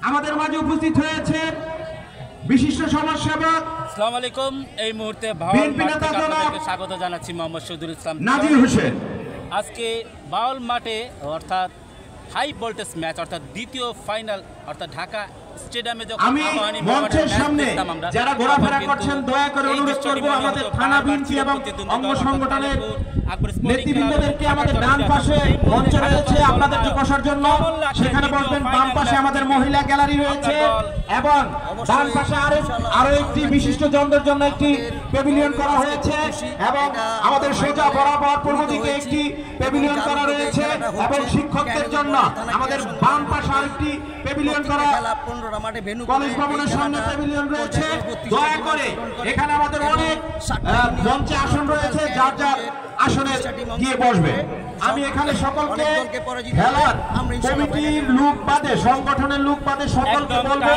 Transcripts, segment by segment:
আমাদের মাঝে উপস্থিত হয়েছে বিশিষ্ট সমাজসেবক আসসালামু আলাইকুম। এই মুহূর্তে বাউল মাঠ থেকে আপনাদেরকে স্বাগত জানাচ্ছি মোহাম্মদ শহীদুল ইসলাম নাজির হোসেন। আজকে বাউল মাঠে অর্থাৎ হাই ভোল্টেজ ম্যাচ অর্থাৎ দ্বিতীয় ফাইনাল অর্থাৎ ঢাকা স্টেডিয়ামে যখন আমি মঞ্চের সামনে যারা ঘোরাফেরা করছেন দয়া করে অনুরোধ করব আমাদের থানা বিএনপি এবং অঙ্গ সংগঠনের নেতৃবৃন্দদেরকে আমাদের ডান পাশে মঞ্চ রয়েছে আপনাদেরকে বসার জন্য, সেখানে বসবেন। বাম পাশে আমাদের মহিলা গ্যালারি রয়েছে এবং ডান পাশে আরো একটি বিশিষ্ট জনদের জন্য একটি প্যাভিলিয়ন করা হয়েছে এবং আমাদের সোজা বরাবর পূর্ব দিকে একটি প্যাভিলিয়ন করা রয়েছে এবং শিক্ষকদের জন্য আমাদের বাম পাশে আরেকটি প্যাভিলিয়ন করা কলেজ ভবনের সামনে প্যাভিলিয়ন রয়েছে। দয়া করে এখানে আমাদের অনেক মঞ্চে আসন রয়েছে, যার যার আসনে গিয়ে বসবে। আমি এখানে সকলকে খেলার কমিটির লোক বাদে সংগঠনের লোক বাদে সকলকে বলবো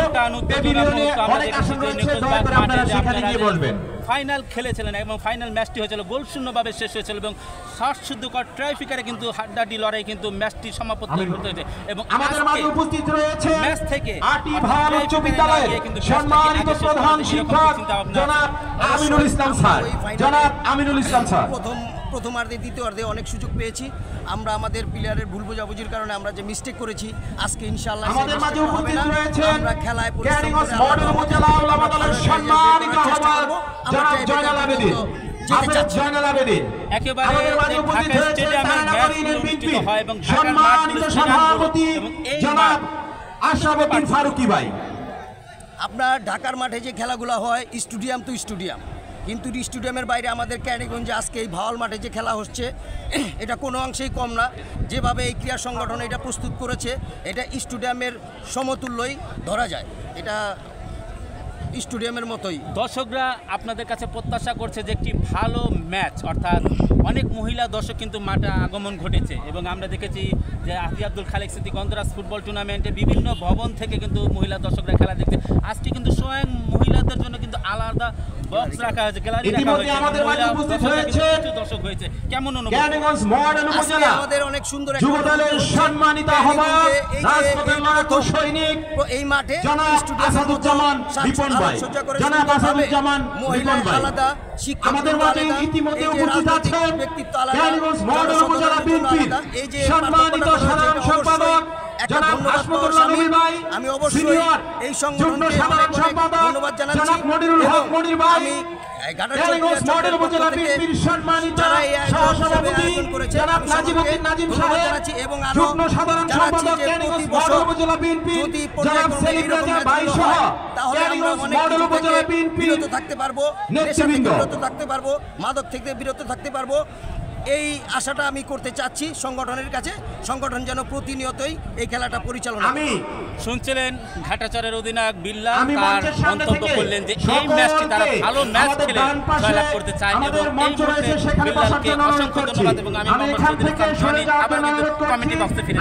প্যাভিলিয়নে অনেক আসন রয়েছে, দয়া করে আপনারা সেখানে গিয়ে বসবেন। ফাইনাল খেলেছিলেন এবং ফাইনাল ম্যাচটি হয়েছিল গোলশূন্যভাবে শেষ হয়েছিল এবং শ্বাসরুদ্ধকর ট্রাইফিকারে কিন্তু হাড্ডাহাড্ডি লড়াই কিন্তু ম্যাচটি সমাপ্তি হয়েছে এবং আমাদের মাঝে উপস্থিত রয়েছে ম্যাচ থেকে আটি ভাল উচ্চ বিদ্যালয়ের সম্মানিত প্রধান শিক্ষক জনাব আমিনুল ইসলাম স্যার। জনাব আমিনুল ইসলাম স্যার, প্রথমার্ধে দ্বিতীয়ার্ধে অনেক সুযোগ পেয়েছি আমরা, আমাদের প্লেয়ারের ভুল বোঝাবুঝির কারণে আমরা যে মিস্টেক করেছি আজকে ইনশাআল্লাহ আমাদের মাঝে উপস্থিত রয়েছে আমরা খেলায় ক্যানিগঞ্জ মডেল উপজেলা উলামা দলের সম্মানিত আহ্বায়ক জনাব জয়নাল আবেদীন। জয়নাল আবেদীন একেবারে ঢাকা স্টেডিয়ামের ম্যাচ অনুষ্ঠিত হয় এবং সম্মানিত সভাপতি জনাব আশরাফুদ্দিন ফারুকী ভাই। আপনার ঢাকার মাঠে যে খেলাগুলো হয় স্টেডিয়াম তো স্টেডিয়াম, কিন্তু স্টেডিয়ামের বাইরে আমাদের ক্যানিগঞ্জে আজকে এই ভাওয়াল মাঠে যে খেলা হচ্ছে এটা কোনো অংশেই কম না। যেভাবে এই ক্রীড়া সংগঠন এটা প্রস্তুত করেছে এটা স্টেডিয়ামের সমতুল্যই ধরা যায়, এটা স্টেডিয়ামের মতোই। দর্শকরা আপনাদের কাছে প্রত্যাশা করছে যে একটি ভালো ম্যাচ, অর্থাৎ অনেক মহিলা দর্শক কিন্তু মাঠে আগমন ঘটেছে এবং আমরা দেখেছি যে হাজী আব্দুল খালেক স্মৃতি গন্ধরাজ ফুটবল টুর্নামেন্টে বিভিন্ন ভবন থেকে কিন্তু মহিলা দর্শকরা খেলা দেখছে। আজকে কিন্তু স্বয়ং মহিলাদের জন্য কিন্তু আলাদা বক্স রাখা হয়েছে, গ্যালারি রাখা হয়েছে, দর্শক হয়েছে। কেমন অনুভূতি? ক্যানিগঞ্জ মডেল উপজেলা আমাদের অনেক সুন্দর যুব দলের সম্মানিত আহ্বায়ক রাজপথের লড়াকু সৈনিক এই মাঠে জনাব আসাদুজ্জামান বিপন ভাই। জনাব আসাদুজ্জামান বিপন ভাই আমাদের মাঝে ইতিমধ্যে উপস্থিত আছেন ক্যানিগঞ্জ মডেল উপজেলা বিএনপির সম্মানিত সাধারণ সম্পাদক জনাব আশফাকুল্লাহ নবী ভাই। আমি অবশ্যই এই সংগঠনকে সাধারণ সম্পাদক ধন্যবাদ জানাচ্ছি জনাব মনিরুল হক মনির ভাই। ক্যানিগঞ্জ মডেল উপজেলা বিএনপির সম্মানিত সহসভাপতি জনাব নাজিমউদ্দিন নাজিম সাহেব এবং যুগ্ম সাধারণ সম্পাদক ক্যানিগঞ্জ মডেল উপজেলা বিএনপি জনাব সেলিম রাজা ভাই সহ ক্যানিগঞ্জ মডেল উপজেলা বিএনপি বিরত থাকতে পারবো, নেতৃবৃন্দ বিরত থাকতে পারবো, মাদক থেকে বিরত থাকতে পারবো, এই আশাটা আমি করতে চাচ্ছি সংগঠনের কাছে। সংগঠন যেন প্রতিনিয়তই এই খেলাটা পরিচালনা। আমি শুনছিলেন ঘাটাচরের অধিনায়ক বিল্লাল তার মন্তব্য করলেন যে এই ম্যাচটি তারা ভালো ম্যাচ খেলে জয়লাভ করতে চায় এবং এই মুহূর্তে বিল্লালকে অসংখ্য ধন্যবাদ এবং আমি মোহাম্মদ শহীদুল ইসলাম আবার কিন্তু কমেন্ট বক্সে ফিরে